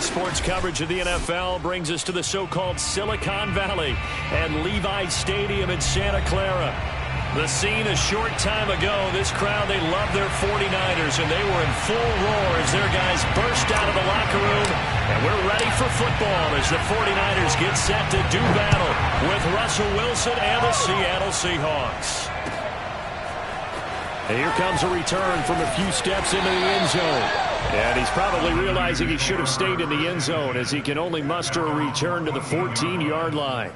Sports coverage of the NFL brings us to the so-called Silicon Valley and Levi Stadium in Santa Clara. The scene a short time ago, this crowd, they love their 49ers, and they were in full roar as their guys burst out of the locker room. And we're ready for football as the 49ers get set to do battle with Russell Wilson and the Seattle Seahawks. And here comes a return from a few steps into the end zone. And he's probably realizing he should have stayed in the end zone as he can only muster a return to the 14-yard line.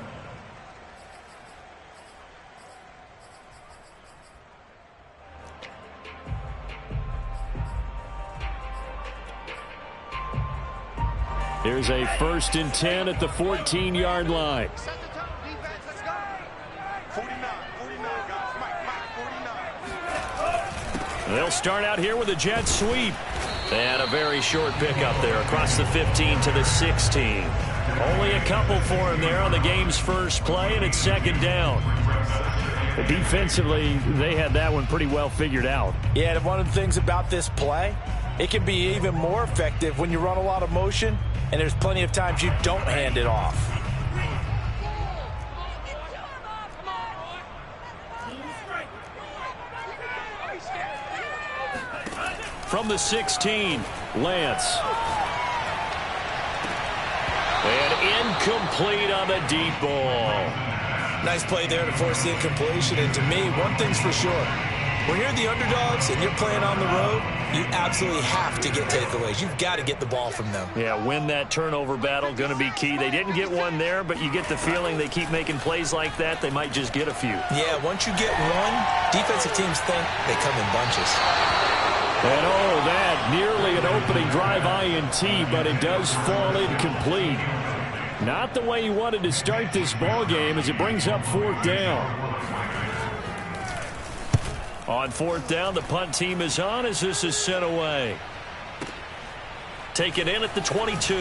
Here's a 1st and 10 at the 14-yard line. They'll start out here with a jet sweep. And a very short pickup there across the 15 to the 16. Only a couple for him there on the game's first play, and it's 2nd down. Defensively, they had that one pretty well figured out. Yeah, and one of the things about this play, it can be even more effective when you run a lot of motion, and there's plenty of times you don't hand it off. From the 16, Lance. And incomplete on the deep ball. Nice play there to force the incompletion. And to me, one thing's for sure. When you're the underdogs and you're playing on the road, you absolutely have to get takeaways. You've got to get the ball from them. Yeah, win that turnover battle, going to be key. They didn't get one there, but you get the feeling they keep making plays like that, they might just get a few. Yeah, once you get one, defensive teams think they come in bunches. And oh, that nearly an opening drive INT, but it does fall incomplete. Not the way you wanted to start this ball game as it brings up 4th down. On 4th down, the punt team is on as this is sent away. Taken in at the 22.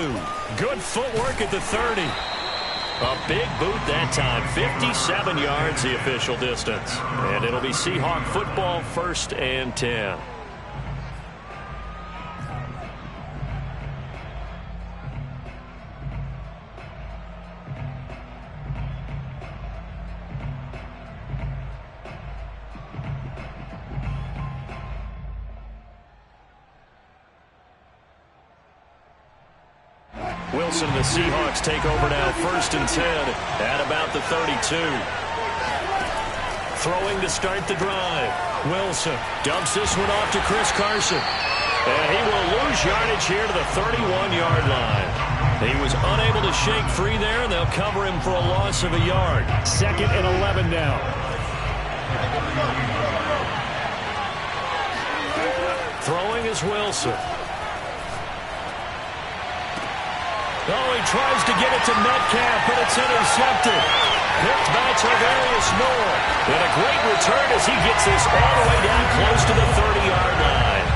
Good footwork at the 30. A big boot that time. 57 yards the official distance. And it'll be Seahawk football, 1st and 10. Wilson and the Seahawks take over now, 1st and 10 at about the 32. Throwing to start the drive. Wilson dumps this one off to Chris Carson. And he will lose yardage here to the 31-yard line. He was unable to shake free there, and they'll cover him for a loss of a yard. 2nd and 11 now. Throwing is Wilson. Oh, he tries to get it to Metcalf, but it's intercepted. Picked by Tarvarius Moore. And a great return as he gets this all the way down close to the 30-yard line.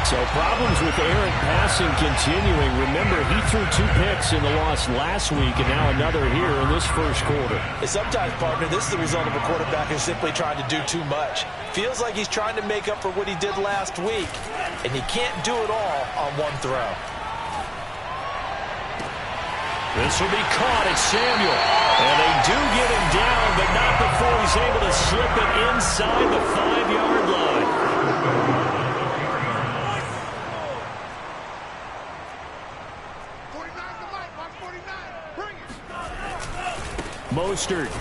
So problems with errant passing continuing. Remember, he threw 2 picks in the loss last week, and now another here in this first quarter. And sometimes, partner, this is the result of a quarterback who's simply trying to do too much. Feels like he's trying to make up for what he did last week, and he can't do it all on one throw. This will be caught at Samuel. And they do get him down, but not before he's able to slip it inside the 5-yard line. Mostert.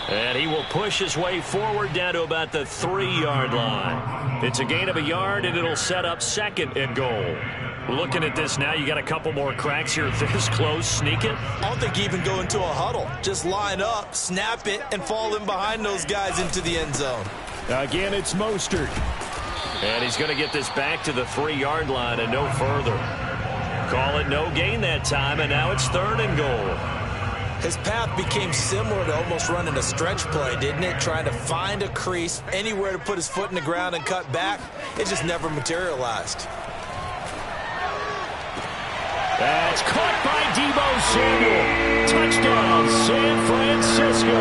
And he will push his way forward down to about the 3-yard line. It's a gain of a yard, and it'll set up 2nd and goal. Looking at this now, you got a couple more cracks here this close. Sneak it. I don't think you even go into a huddle. Just line up, snap it, and fall in behind those guys into the end zone. Again, it's Mostert. And he's going to get this back to the 3-yard line and no further. Call it no gain that time, and now it's 3rd and goal. His path became similar to almost running a stretch play, didn't it? Trying to find a crease, anywhere to put his foot in the ground and cut back. It just never materialized. That's caught by Deebo Samuel. Touchdown, San Francisco.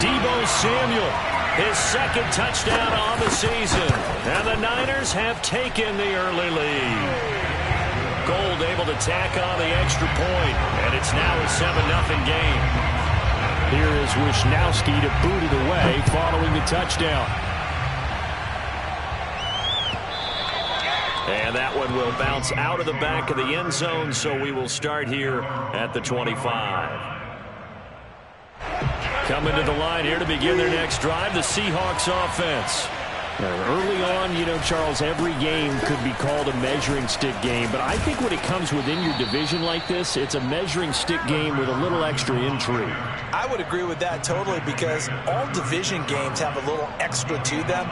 Deebo Samuel his second touchdown on the season. And the Niners have taken the early lead. Gold able to tack on the extra point, and it's now a 7-0 game. Here is Wisnowski to boot it away following the touchdown. And that one will bounce out of the back of the end zone, so we will start here at the 25. Coming to the line here to begin their next drive, the Seahawks offense. Early on, you know, Charles, every game could be called a measuring stick game, but I think when it comes within your division like this, it's a measuring stick game with a little extra intrigue. I would agree with that totally, because all division games have a little extra to them.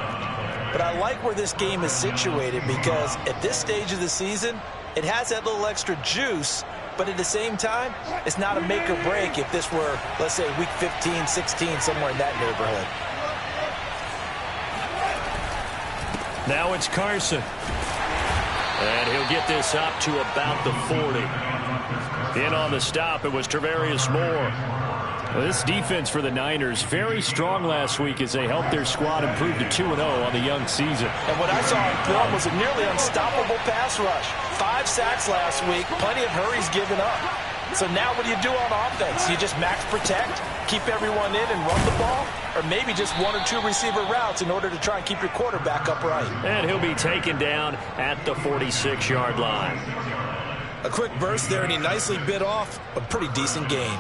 But I like where this game is situated, because at this stage of the season, it has that little extra juice, but at the same time, it's not a make or break if this were, let's say, week 15, 16, somewhere in that neighborhood. Now it's Carson. And he'll get this up to about the 40. In on the stop, it was Travarius Moore. Well, this defense for the Niners, very strong last week as they helped their squad improve to 2-0 on the young season. And what I saw in film was a nearly unstoppable pass rush. 5 sacks last week, plenty of hurries given up. So now what do you do on offense? You just max protect, keep everyone in and run the ball? Or maybe just 1 or 2 receiver routes in order to try and keep your quarterback upright. And he'll be taken down at the 46-yard line. A quick burst there, and he nicely bit off a pretty decent gain.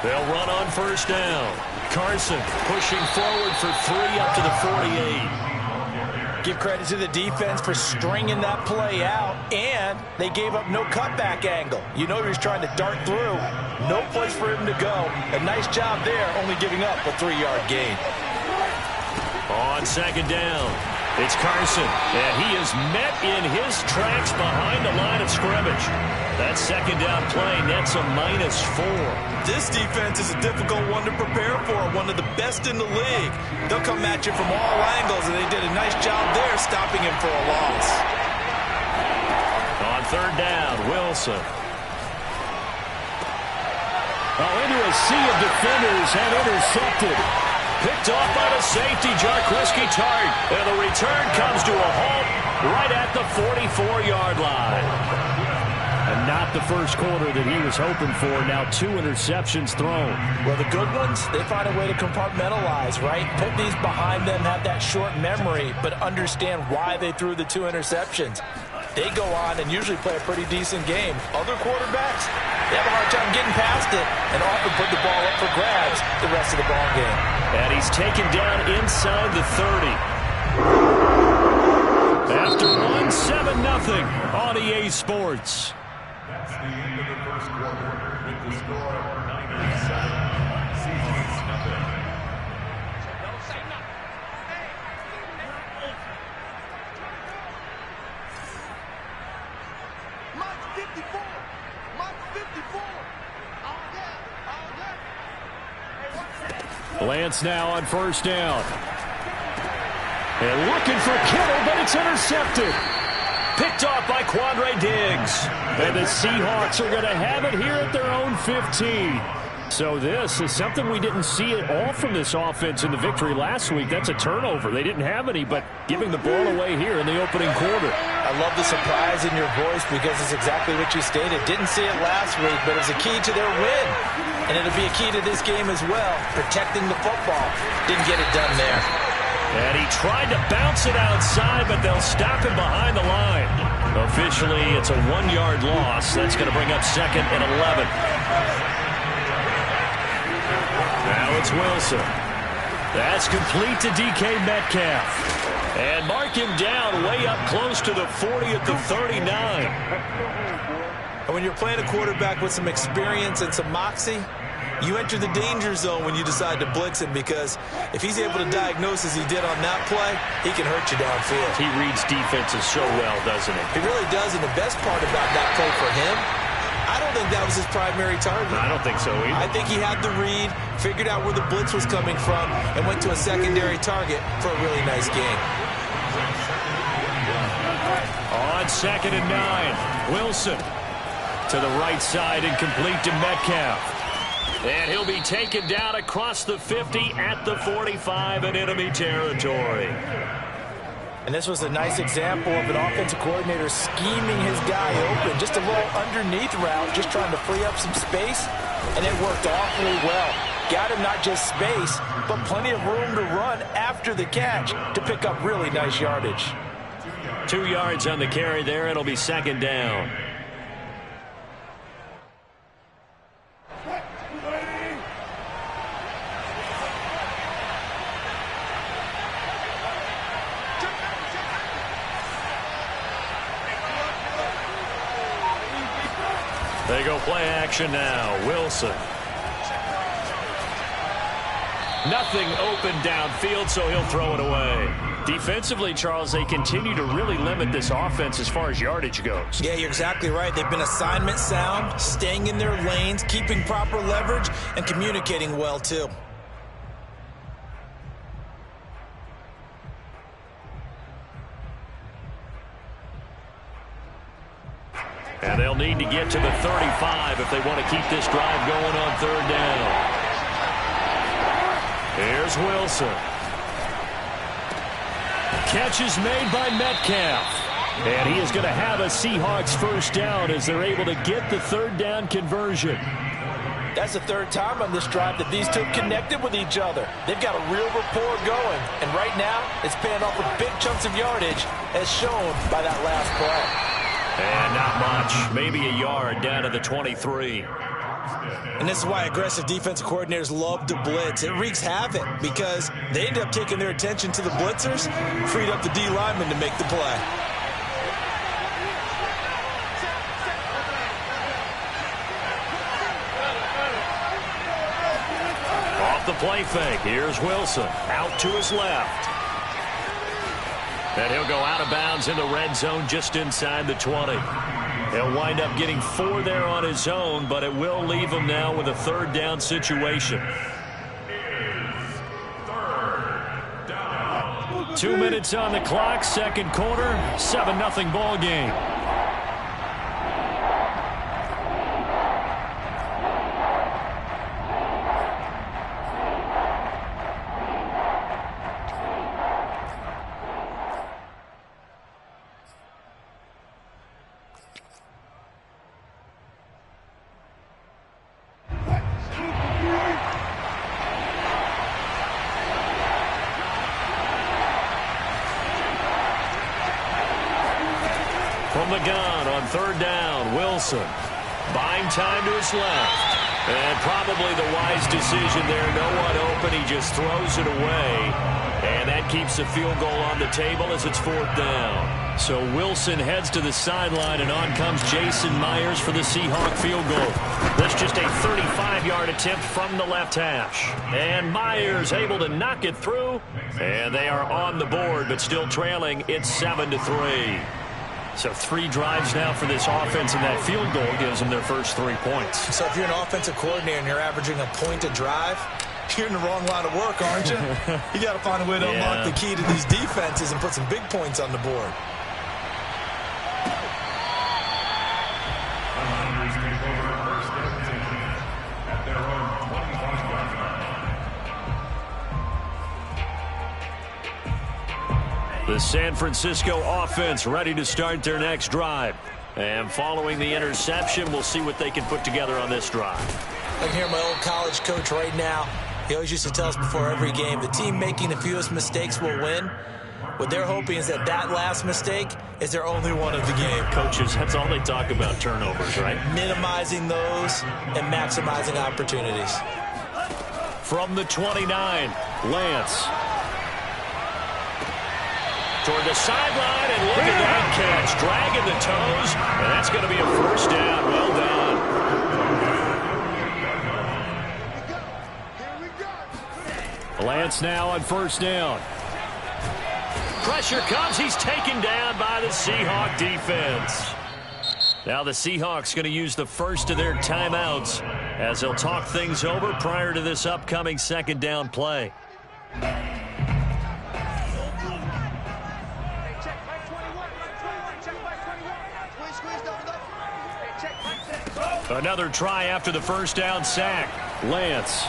They'll run on first down. Carson pushing forward for 3 up to the 48. Give credit to the defense for stringing that play out, and they gave up no cutback angle. You know he was trying to dart through. No place for him to go. A nice job there, only giving up a 3-yard gain. On second down, it's Carson, and he is met in his tracks behind the line of scrimmage. That second down play nets a -4. This defense is a difficult one to prepare for, one of the best in the league. They'll come at you from all angles, and they did a nice job there stopping him for a loss. On third down, Wilson. Into a sea of defenders and intercepted. Picked off by the safety, Jarquiski Tart. And the return comes to a halt right at the 44-yard line. And not the first quarter that he was hoping for. Now 2 interceptions thrown. Well, the good ones, they find a way to compartmentalize, right? Put these behind them, have that short memory, but understand why they threw the 2 interceptions. They go on and usually play a pretty decent game. Other quarterbacks, they have a hard time getting past it and often put the ball up for grabs the rest of the ball game. And he's taken down inside the 30. After one, 7-0 on EA Sports. That's the end of the first quarter with the score Niners 7, Seahawks nothing. Don't say nothing. Mark 54. Mark 54. All day. All day. Lance now on first down. And looking for Kittle, but it's intercepted. Picked off by Quandre Diggs. And the Seahawks are going to have it here at their own 15. So this is something we didn't see at all from this offense in the victory last week. That's a turnover. They didn't have any, but giving the ball away here in the opening quarter. I love the surprise in your voice because it's exactly what you stated. Didn't see it last week, but it was a key to their win. And it'll be a key to this game as well, protecting the football. Didn't get it done there. And he tried to bounce it outside, but they'll stop him behind the line. Officially, it's a 1-yard loss. That's going to bring up second and 11. Now it's Wilson. That's complete to DK Metcalf. And mark him down way up close to the 40 at the 39. And when you're playing a quarterback with some experience and some moxie, you enter the danger zone when you decide to blitz him, because if he's able to diagnose as he did on that play, he can hurt you downfield. He reads defenses so well, doesn't he? He really does, and the best part about that play for him, I don't think that was his primary target. I don't think so either. I think he had the read, figured out where the blitz was coming from, and went to a secondary target for a really nice game. On 2nd and 9, Wilson to the right side, incomplete to Metcalf. And he'll be taken down across the 50 at the 45 in enemy territory. And this was a nice example of an offensive coordinator scheming his guy open. Just a little underneath route, just trying to free up some space, and it worked awfully well. Got him not just space, but plenty of room to run after the catch to pick up really nice yardage. 2 yards on the carry there. It'll be 2nd down. They go play action now. Wilson. Nothing open downfield, so he'll throw it away. Defensively, Charles, they continue to really limit this offense as far as yardage goes. Yeah, you're exactly right. They've been assignment sound, staying in their lanes, keeping proper leverage, and communicating well, too. And they'll need to get to the 35 if they want to keep this drive going on 3rd down. Here's Wilson. Catch is made by Metcalf. And he is going to have a Seahawks 1st down as they're able to get the 3rd down conversion. That's the 3rd time on this drive that these two connected with each other. They've got a real rapport going. And right now, it's paying off with big chunks of yardage, as shown by that last play. And not much. Maybe a yard down to the 23. And this is why aggressive defensive coordinators love to blitz. It wreaks havoc because they end up taking their attention to the blitzers, freed up the D lineman to make the play. Off the play fake. Here's Wilson. Out to his left. And he'll go out of bounds in the red zone just inside the 20. He'll wind up getting 4 there on his own, but it will leave him now with a 3rd down situation. 2 minutes on the clock, 2nd quarter, 7-0 ball game. From the gun on 3rd down, Wilson. Buying time to his left. And probably the wise decision there. No one open. He just throws it away. And that keeps the field goal on the table as it's 4th down. So Wilson heads to the sideline, and on comes Jason Myers for the Seahawk field goal. That's just a 35-yard attempt from the left hash. And Myers able to knock it through. And they are on the board, but still trailing. It's 7-3. So 3 drives now for this offense, and that field goal gives them their first 3 points. So if you're an offensive coordinator and you're averaging a point a drive, you're in the wrong line of work, aren't you? You got to find a way to unlock the key to these defenses and put some big points on the board. The San Francisco offense ready to start their next drive. And following the interception, we'll see what they can put together on this drive. I can hear my old college coach right now. He always used to tell us before every game, the team making the fewest mistakes will win. What they're hoping is that that last mistake is their only one of the game. Coaches, that's all they talk about, turnovers, right? Minimizing those and maximizing opportunities. From the 29, Lance. Toward the sideline, and look at that catch. Dragging the toes, and that's going to be a first down. Well done. Lance now on first down. Pressure comes. He's taken down by the Seahawk defense. Now the Seahawks going to use the first of their timeouts as they'll talk things over prior to this upcoming second down play. Check by 21, by 21, check by Another try after the first down sack. Lance.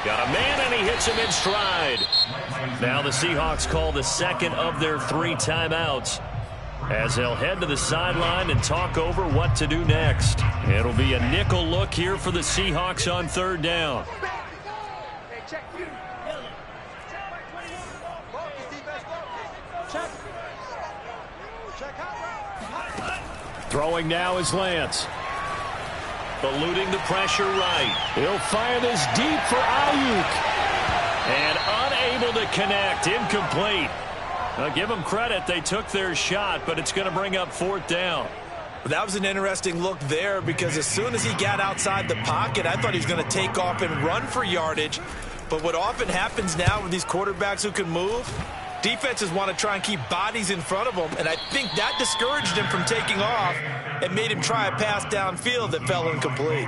Got a man, and he hits him in stride. Now the Seahawks call the second of their 3 timeouts as they'll head to the sideline and talk over what to do next. It'll be a nickel look here for the Seahawks on 3rd down. Throwing now is Lance. Eluding the pressure right. He'll fire this deep for Ayuk. And unable to connect. Incomplete. Now give them credit. They took their shot, but it's going to bring up 4th down. That was an interesting look there because as soon as he got outside the pocket, I thought he was going to take off and run for yardage. But what often happens now with these quarterbacks who can move, defenses want to try and keep bodies in front of them, and I think that discouraged him from taking off and made him try a pass downfield that fell incomplete.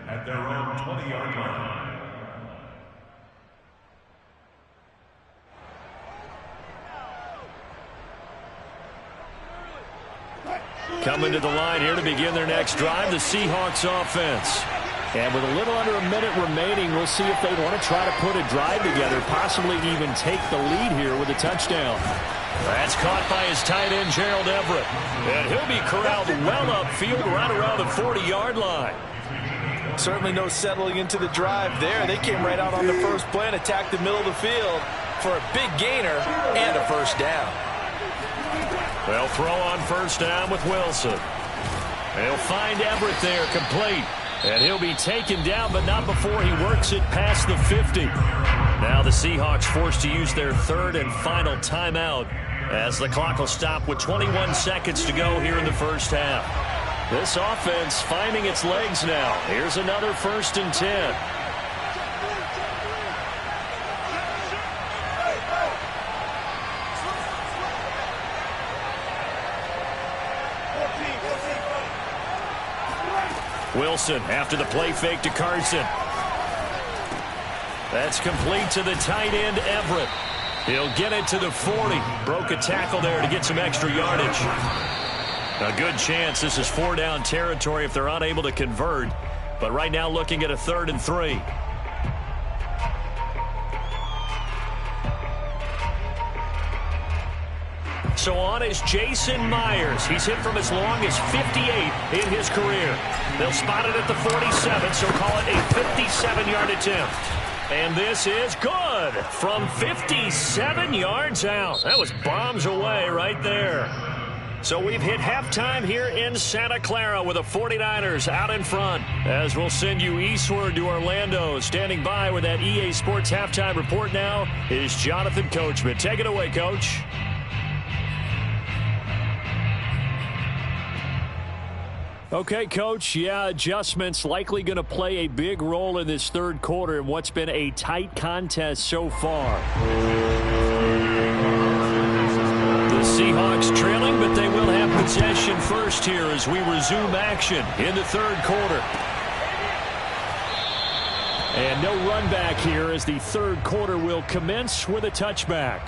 At their own 20-yard line. Coming to the line here to begin their next drive, the Seahawks offense. And with a little under a minute remaining, we'll see if they want to try to put a drive together, possibly even take the lead here with a touchdown. That's caught by his tight end, Gerald Everett. And he'll be corralled well upfield right around the 40-yard line. Certainly no settling into the drive there. They came right out on the first play and attacked the middle of the field for a big gainer and a first down. They'll throw on first down with Wilson. They'll find Everett there, complete. And he'll be taken down, but not before he works it past the 50. Now the Seahawks forced to use their 3rd and final timeout as the clock will stop with 21 seconds to go here in the first half. This offense finding its legs now. Here's another 1st and 10. Wilson after the play fake to Carson. That's complete to the tight end, Everett. He'll get it to the 40. Broke a tackle there to get some extra yardage. A good chance this is 4-down territory if they're unable to convert. But right now looking at a 3rd and 3. So on is Jason Myers. He's hit from as long as 58 in his career. They'll spot it at the 47, so call it a 57-yard attempt. And this is good from 57 yards out. That was bombs away right there. So we've hit halftime here in Santa Clara with the 49ers out in front. As we'll send you eastward to Orlando. Standing by with that EA Sports halftime report now is Jonathan Coachman. Take it away, Coach. Okay, Coach, yeah, adjustments likely going to play a big role in this 3rd quarter in what's been a tight contest so far. The Seahawks trailing, but they will have possession first here as we resume action in the 3rd quarter. And no run back here as the 3rd quarter will commence with a touchback.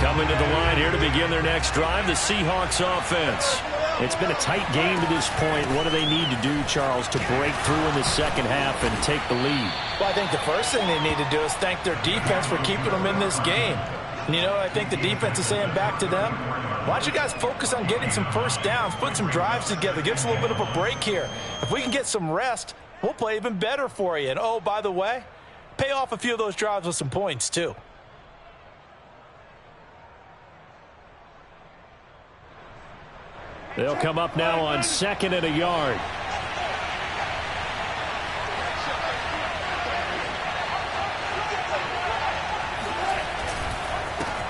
Coming to the line here to begin their next drive, the Seahawks offense. It's been a tight game to this point. What do they need to do, Charles, to break through in the second half and take the lead? Well, I think the first thing they need to do is thank their defense for keeping them in this game. And, you know, I think the defense is saying back to them, why don't you guys focus on getting some first downs, put some drives together, give us a little bit of a break here. If we can get some rest, we'll play even better for you. And, oh, by the way, pay off a few of those drives with some points, too. They'll come up now on 2nd and a yard.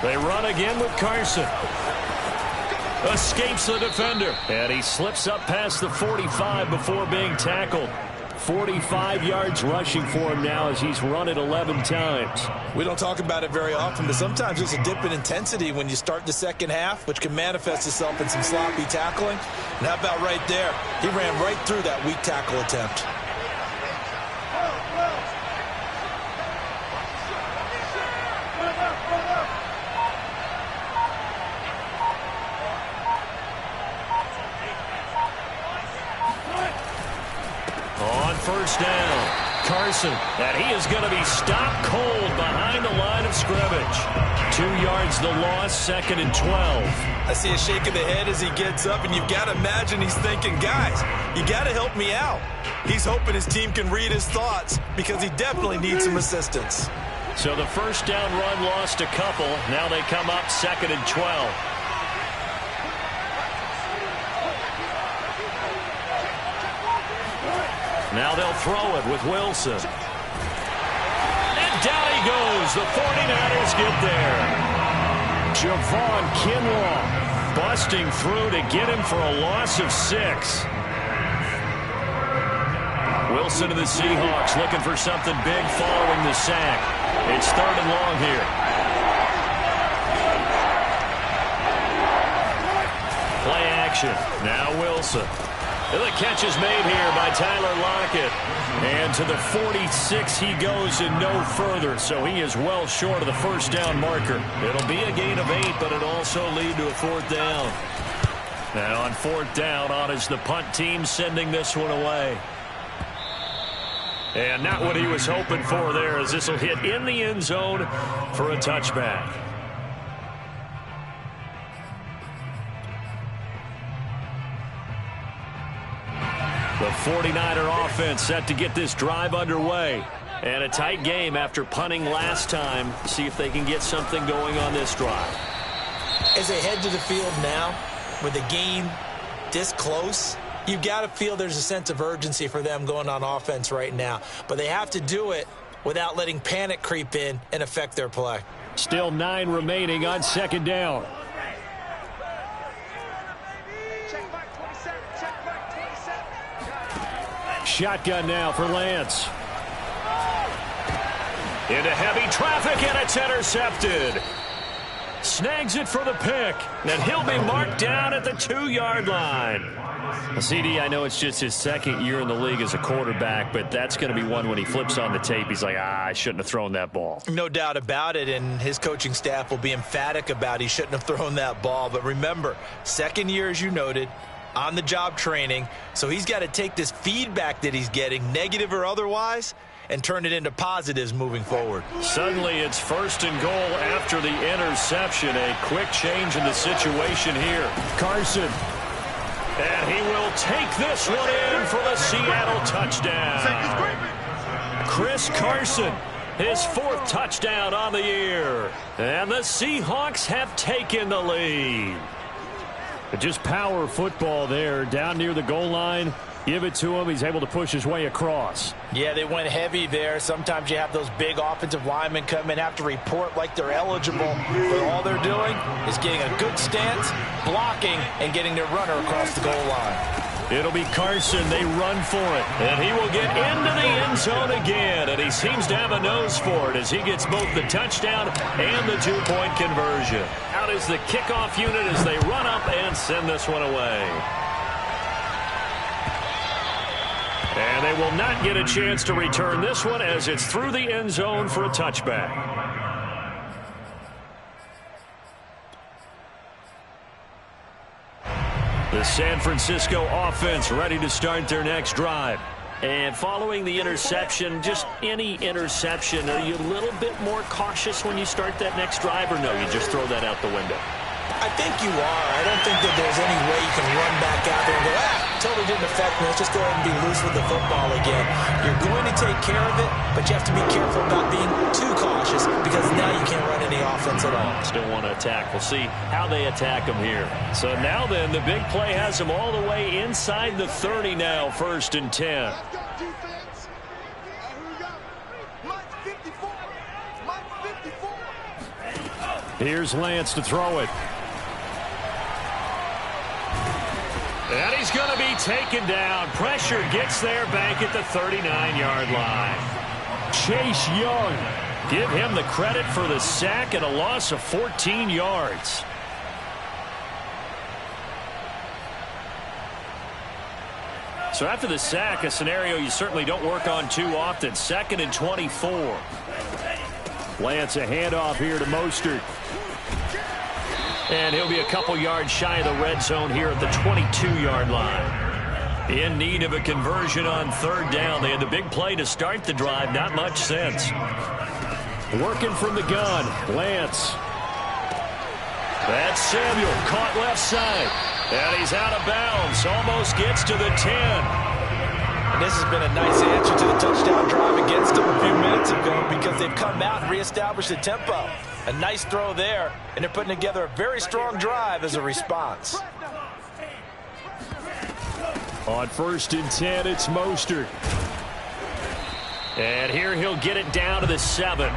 They run again with Carson. Escapes the defender. And he slips up past the 45 before being tackled. 45 yards rushing for him now as he's run it 11 times. We don't talk about it very often, but sometimes there's a dip in intensity when you start the second half, which can manifest itself in some sloppy tackling. And how about right there? He ran right through that weak tackle attempt. On first down, Carson, and he is going to be stopped cold behind the line of scrimmage. 2 yards the loss, 2nd and 12. I see a shake of the head as he gets up, and you've got to imagine he's thinking, guys, you got to help me out. He's hoping his team can read his thoughts because he definitely needs some assistance. So the first down run lost a couple. Now they come up 2nd and 12. Now they'll throw it with Wilson. And down he goes. The 49ers get there. Javon Kinlaw busting through to get him for a loss of 6. Wilson to the Seahawks looking for something big following the sack. It's 3rd and long here. Play action. Now Wilson. The catch is made here by Tyler Lockett. And to the 46 he goes and no further. So he is well short of the first down marker. It'll be a gain of 8, but it'll also lead to a 4th down. Now on 4th down, on is the punt team sending this one away. And not what he was hoping for there, as this will hit in the end zone for a touchback. The 49er offense set to get this drive underway. And a tight game after punting last time. See if they can get something going on this drive. As they head to the field now, with the game this close, you've got to feel there's a sense of urgency for them going on offense right now. But they have to do it without letting panic creep in and affect their play. Still 9 remaining on 2nd down. Shotgun now for Lance. Into heavy traffic, and it's intercepted. Snags it for the pick, and he'll be marked down at the 2-yard line. CD, I know it's just his 2nd year in the league as a quarterback, but that's going to be one when he flips on the tape. He's like, I shouldn't have thrown that ball. No doubt about it, and his coaching staff will be emphatic about he shouldn't have thrown that ball. But remember, 2nd year, as you noted, on-the-job training, so he's got to take this feedback that he's getting, negative or otherwise, and turn it into positives moving forward. Suddenly it's 1st and goal after the interception. A quick change in the situation here. Carson. And he will take this one in for the Seattle touchdown. Chris Carson, his 4th touchdown on the year. And the Seahawks have taken the lead. Just power football there, down near the goal line. Give it to him. He's able to push his way across. Yeah, they went heavy there. Sometimes you have those big offensive linemen come in, have to report like they're eligible, but all they're doing is getting a good stance, blocking, and getting their runner across the goal line. It'll be Carson. They run for it. And he will get into the end zone again. And he seems to have a nose for it as he gets both the touchdown and the 2-point conversion. Out is the kickoff unit as they run up and send this one away. And they will not get a chance to return this one as it's through the end zone for a touchback. The San Francisco offense ready to start their next drive. And following the interception, just any interception, are you a little bit more cautious when you start that next drive, or no, you just throw that out the window? I think you are. I don't think that there's any way you can run back out there and go, totally didn't affect me. Let's just go ahead and be loose with the football again. You're going to take care of it, but you have to be careful about being too cautious because now you can't run any offense at all. Still want to attack. We'll see how they attack them here. So now then, the big play has them all the way inside the 30 now, 1st and 10. Here's Lance to throw it. And he's going to be taken down. Pressure gets there back at the 39-yard line. Chase Young. Give him the credit for the sack and a loss of 14 yards. So after the sack, a scenario you certainly don't work on too often. 2nd and 24. Lance a handoff here to Mostert. And he'll be a couple yards shy of the red zone here at the 22-yard line. In need of a conversion on 3rd down. They had the big play to start the drive. Not much sense. Working from the gun. Lance. That's Samuel. Caught left side. And he's out of bounds. Almost gets to the 10. And this has been a nice answer to the touchdown drive against them a few minutes ago because they've come out and reestablished the tempo. A nice throw there, and they're putting together a very strong drive as a response. On 1st and 10, it's Mostert. And here he'll get it down to the 7.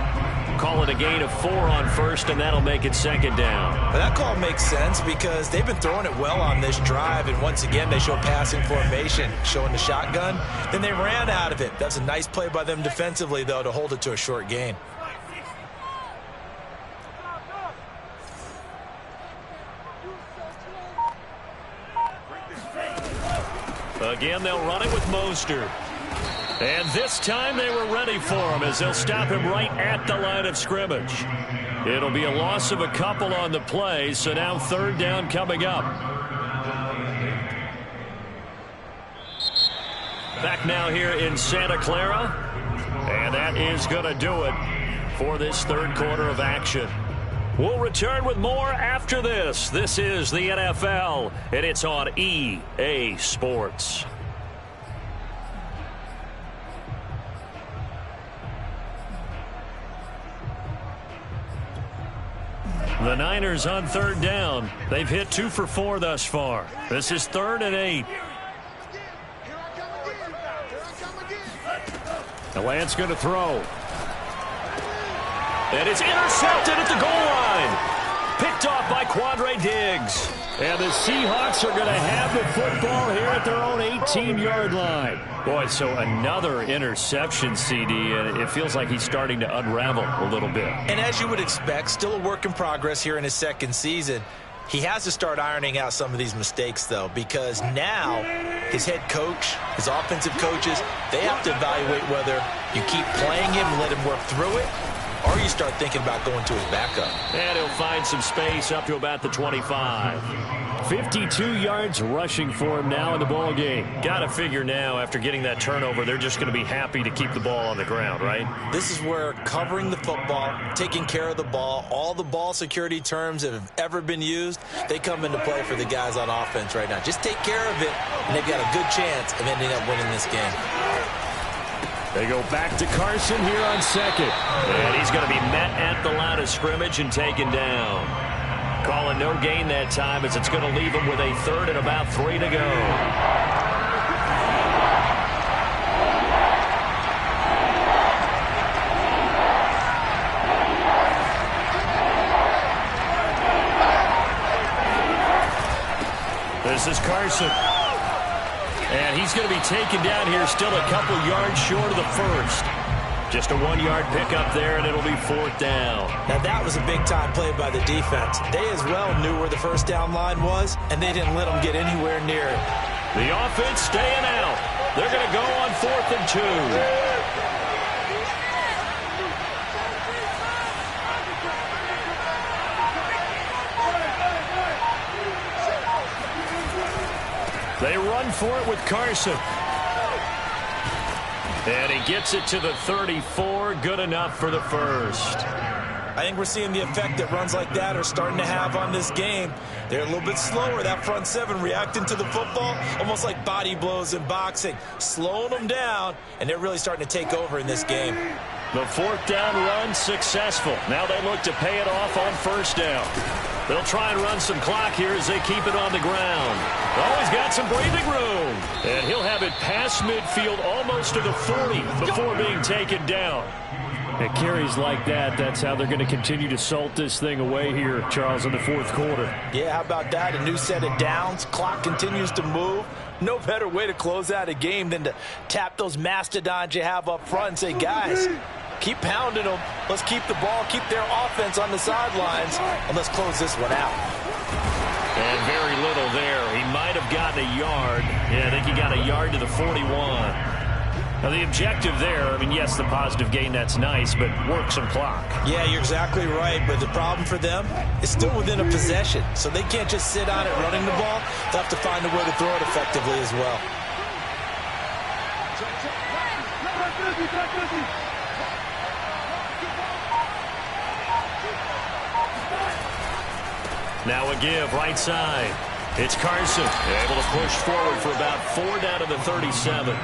Call it a gain of 4 on 1st, and that'll make it 2nd down. But that call makes sense because they've been throwing it well on this drive, and once again they show passing formation, showing the shotgun. Then they ran out of it. That's a nice play by them defensively, though, to hold it to a short gain. Again, they'll run it with Mostert. And this time they were ready for him as they'll stop him right at the line of scrimmage. It'll be a loss of a couple on the play, so now 3rd down coming up. Back now here in Santa Clara. And that is going to do it for this 3rd quarter of action. We'll return with more after this. This is the NFL, and it's on EA Sports. The Niners on 3rd down. They've hit 2 for 4 thus far. This is 3rd and 8. The Lance going to throw. And it's intercepted at the goal line. Picked off by Quandre Diggs. And the Seahawks are going to have the football here at their own 18-yard line. Boy, so another interception, CD, and it feels like he's starting to unravel a little bit. And as you would expect, still a work in progress here in his 2nd season. He has to start ironing out some of these mistakes, though, because now his head coach, his offensive coaches, they have to evaluate whether you keep playing him and let him work through it, or you start thinking about going to his backup. And he'll find some space up to about the 25. 52 yards rushing for him now in the ball game. Got to figure now after getting that turnover, they're just going to be happy to keep the ball on the ground, right? This is where covering the football, taking care of the ball, all the ball security terms that have ever been used, they come into play for the guys on offense right now. Just take care of it, and they've got a good chance of ending up winning this game. They go back to Carson here on 2nd. And he's going to be met at the line of scrimmage and taken down. Calling no gain that time as it's going to leave him with a 3rd and about 3 to go. This is Carson. And he's going to be taken down here still a couple yards short of the 1st. Just a 1-yard pickup there, and it'll be 4th down. Now, that was a big-time play by the defense. They as well knew where the 1st down line was, and they didn't let them get anywhere near it. The offense staying out. They're going to go on 4th and 2. They run for it with Carson. And he gets it to the 34. Good enough for the 1st. I think we're seeing the effect that runs like that are starting to have on this game. They're a little bit slower, that front 7 reacting to the football, almost like body blows in boxing, slowing them down, and they're really starting to take over in this game. The 4th down run successful. Now they look to pay it off on 1st down. They'll try and run some clock here as they keep it on the ground. Oh, he's got some breathing room. And he'll have it past midfield almost to the 40 before being taken down. At carries like that, that's how they're going to continue to salt this thing away here, Charles, in the fourth quarter. Yeah, how about that? A new set of downs. Clock continues to move. No better way to close out a game than to tap those mastodons you have up front and say, guys, keep pounding them. Let's keep the ball, keep their offense on the sidelines, and let's close this one out. And very little there. He might have gotten a yard. Yeah, I think he got a yard to the 41. Now, the objective there, I mean, yes, the positive gain, that's nice, but work some clock. Yeah, you're exactly right, but the problem for them is still within a possession, so they can't just sit on it running the ball. They'll have to find a way to throw it effectively as well. Now a give, right side. It's Carson, able to push forward for about 4 down to the 37.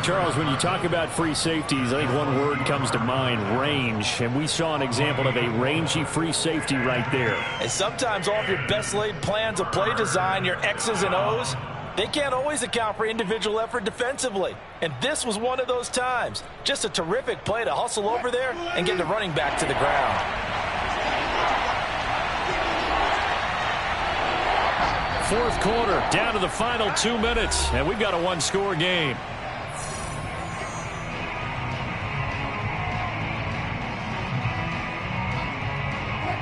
Charles, when you talk about free safeties, I think one word comes to mind, range. And we saw an example of a rangy free safety right there. And sometimes all of your best laid plans of play design, your X's and O's, they can't always account for individual effort defensively. And this was one of those times. Just a terrific play to hustle over there and get the running back to the ground. Fourth quarter, down to the final 2 minutes, and we've got a one-score game.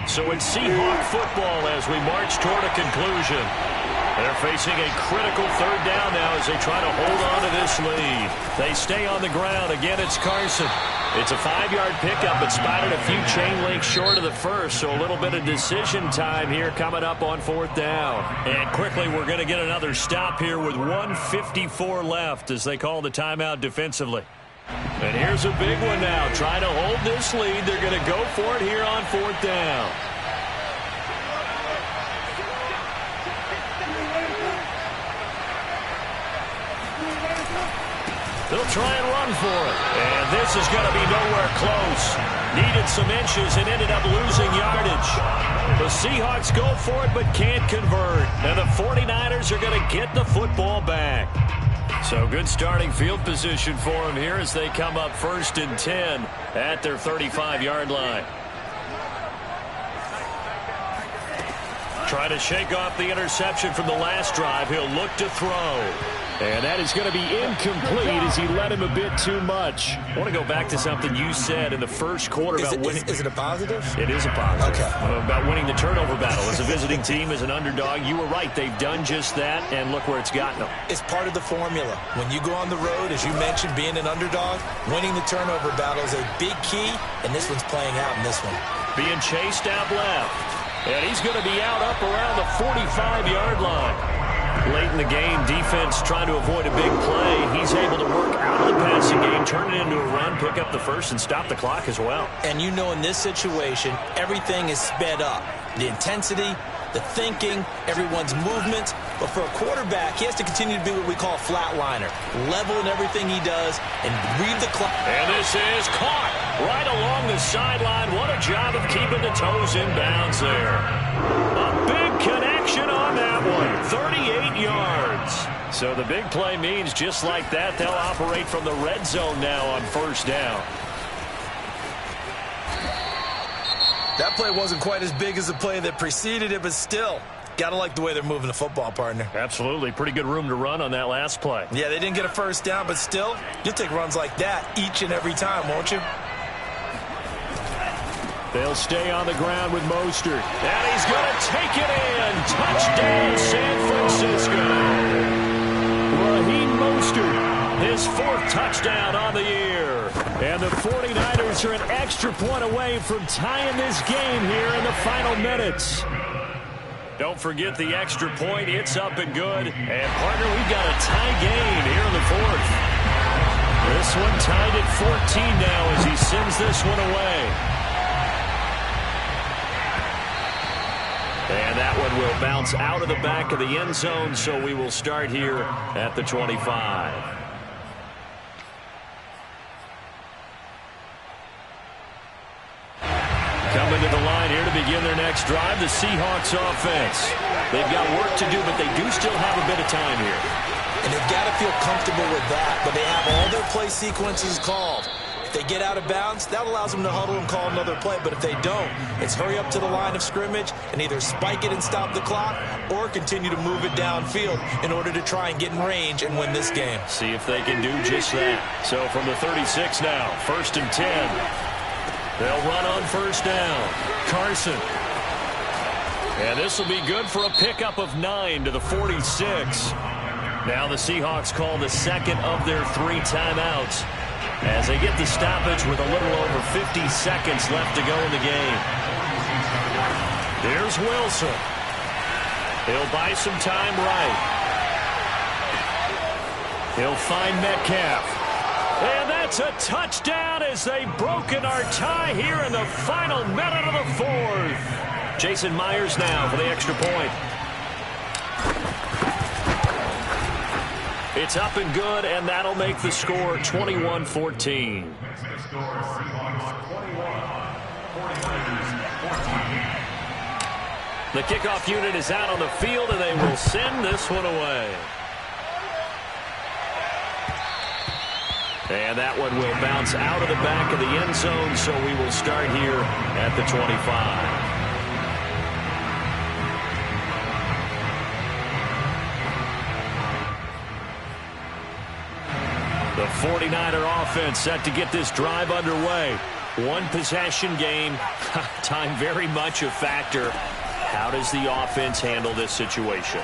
So it's Seahawk football as we march toward a conclusion. They're facing a critical third down now as they try to hold on to this lead. They stay on the ground. Again, it's Carson. It's a 5-yard pickup, but spotted a few chain links short of the first, so a little bit of decision time here coming up on fourth down. And quickly, we're going to get another stop here with 1:54 left as they call the timeout defensively. And here's a big one now. Trying to hold this lead. They're going to go for it here on fourth down. They'll try and run for it. And this is going to be nowhere close. Needed some inches and ended up losing yardage. The Seahawks go for it but can't convert. And the 49ers are going to get the football back. So good starting field position for them here as they come up 1st and 10 at their 35-yard line. Trying to shake off the interception from the last drive. He'll look to throw. And that is going to be incomplete as he led him a bit too much. I want to go back to something you said in the first quarter about winning. Is it a positive? It is a positive. Okay. About winning the turnover battle. As a visiting team, as an underdog, you were right. They've done just that, and look where it's gotten them. It's part of the formula. When you go on the road, as you mentioned, being an underdog, winning the turnover battle is a big key, and this one's playing out in this one. Being chased out left. And he's going to be out up around the 45-yard line. Late in the game, defense trying to avoid a big play. He's able to work out of the passing game, turn it into a run, pick up the first, and stop the clock as well. And you know in this situation, everything is sped up. The intensity, the thinking, everyone's movement. But for a quarterback, he has to continue to be what we call a flatliner. Level in everything he does and read the clock. And this is caught right along the sideline. What a job of keeping the toes in bounds there. A big connection on that one. 38 yards. So the big play means just like that, they'll operate from the red zone now on first down. That play wasn't quite as big as the play that preceded it, but still, gotta like the way they're moving the football, partner. Absolutely. Pretty good room to run on that last play. Yeah, they didn't get a first down, but still, you'll take runs like that each and every time, won't you? They'll stay on the ground with Mostert. And he's going to take it in. Touchdown, San Francisco. Raheem Mostert, his 4th touchdown on the year. And the 49ers are an extra point away from tying this game here in the final minutes. Don't forget the extra point. It's up and good. And, partner, we've got a tie game here in the 4th. This one tied at 14 now as he sends this one away. And that one will bounce out of the back of the end zone, so we will start here at the 25. Coming to the line here to begin their next drive, the Seahawks offense. They've got work to do, but they do still have a bit of time here. And they've got to feel comfortable with that, but they have all their play sequences called. If they get out of bounds, that allows them to huddle and call another play. But if they don't, it's hurry up to the line of scrimmage and either spike it and stop the clock or continue to move it downfield in order to try and get in range and win this game. See if they can do just that. So from the 36 now, 1st and 10. They'll run on 1st down. Carson. And this will be good for a pickup of 9 to the 46. Now the Seahawks call the second of their 3 timeouts as they get the stoppage with a little over 50 seconds left to go in the game. Here's Wilson. He'll buy some time right. He'll find Metcalf. And that's a touchdown as they've broken our tie here in the final minute of the 4th. Jason Myers now for the extra point. It's up and good, and that'll make the score 21-14. The kickoff unit is out on the field, and they will send this one away. And that one will bounce out of the back of the end zone, so we will start here at the 25. The 49er offense set to get this drive underway. One possession game. Time very much a factor. How does the offense handle this situation?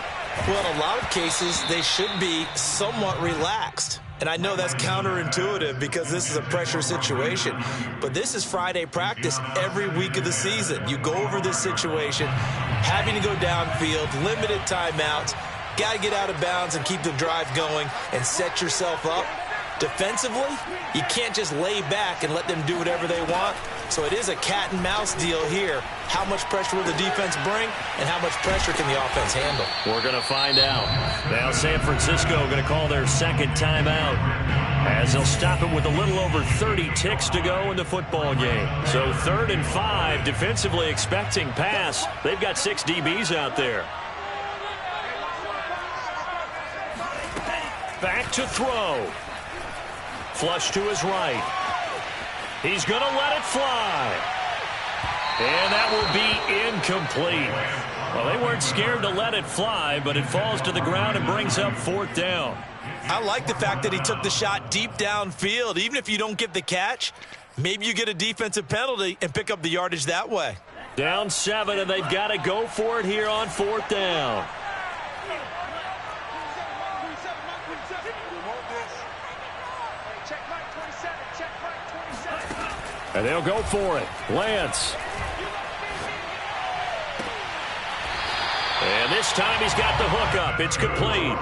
Well, in a lot of cases, they should be somewhat relaxed. And I know that's counterintuitive because this is a pressure situation. But this is Friday practice every week of the season. You go over this situation, having to go downfield, limited timeouts, got to get out of bounds and keep the drive going and set yourself up. Defensively, you can't just lay back and let them do whatever they want. So it is a cat and mouse deal here. How much pressure will the defense bring and how much pressure can the offense handle? We're going to find out. Now San Francisco going to call their second timeout as they'll stop it with a little over 30 ticks to go in the football game. So 3rd and 5, defensively expecting pass. They've got 6 DBs out there. Back to throw. Flush to his right. He's going to let it fly. And that will be incomplete. Well, they weren't scared to let it fly, but it falls to the ground and brings up 4th down. I like the fact that he took the shot deep downfield. Even if you don't get the catch, maybe you get a defensive penalty and pick up the yardage that way. Down 7, and they've got to go for it here on 4th down. And they'll go for it. Lance. And this time he's got the hook up. It's complete.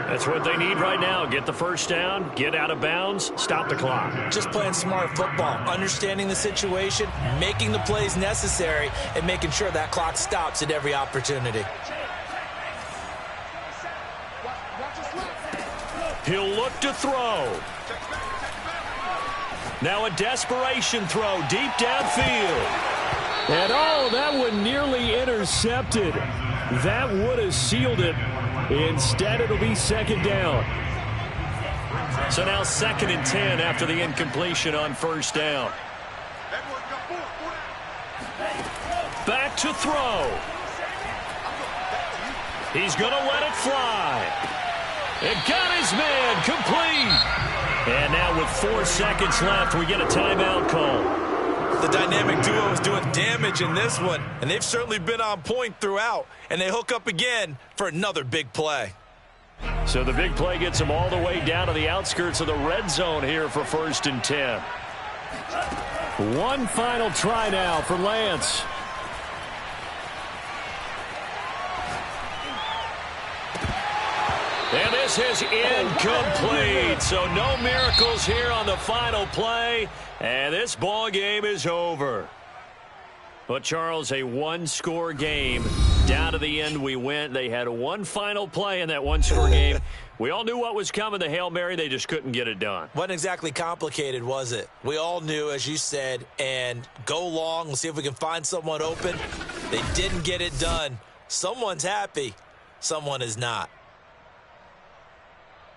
That's what they need right now. Get the first down, get out of bounds, stop the clock. Just playing smart football, understanding the situation, making the plays necessary, and making sure that clock stops at every opportunity. He'll look to throw. Now a desperation throw deep downfield. And that one nearly intercepted. That would have sealed it. Instead, it'll be 2nd down. So now 2nd and 10 after the incompletion on 1st down. Back to throw. He's going to let it fly. And got his man complete. And now with 4 seconds left, we get a timeout call. The dynamic duo is doing damage in this one, and they've certainly been on point throughout. And they hook up again for another big play. So the big play gets them all the way down to the outskirts of the red zone here for 1st and 10. One final try now for Lance. And this is incomplete. So no miracles here on the final play. And this ball game is over. But, Charles, a one-score game. Down to the end we went. They had one final play in that one-score game. We all knew what was coming, the Hail Mary. They just couldn't get it done. Wasn't exactly complicated, was it? We all knew, as you said, and go long. We'll see if we can find someone open. They didn't get it done. Someone's happy. Someone is not.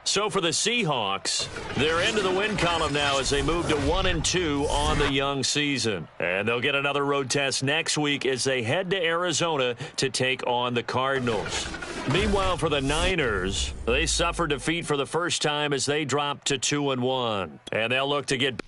So for the Seahawks, they're into the win column now as they move to 1-2 on the young season. And they'll get another road test next week as they head to Arizona to take on the Cardinals. Meanwhile, for the Niners, they suffered defeat for the first time as they dropped to 2-1. And they'll look to get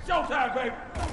Showtime, baby!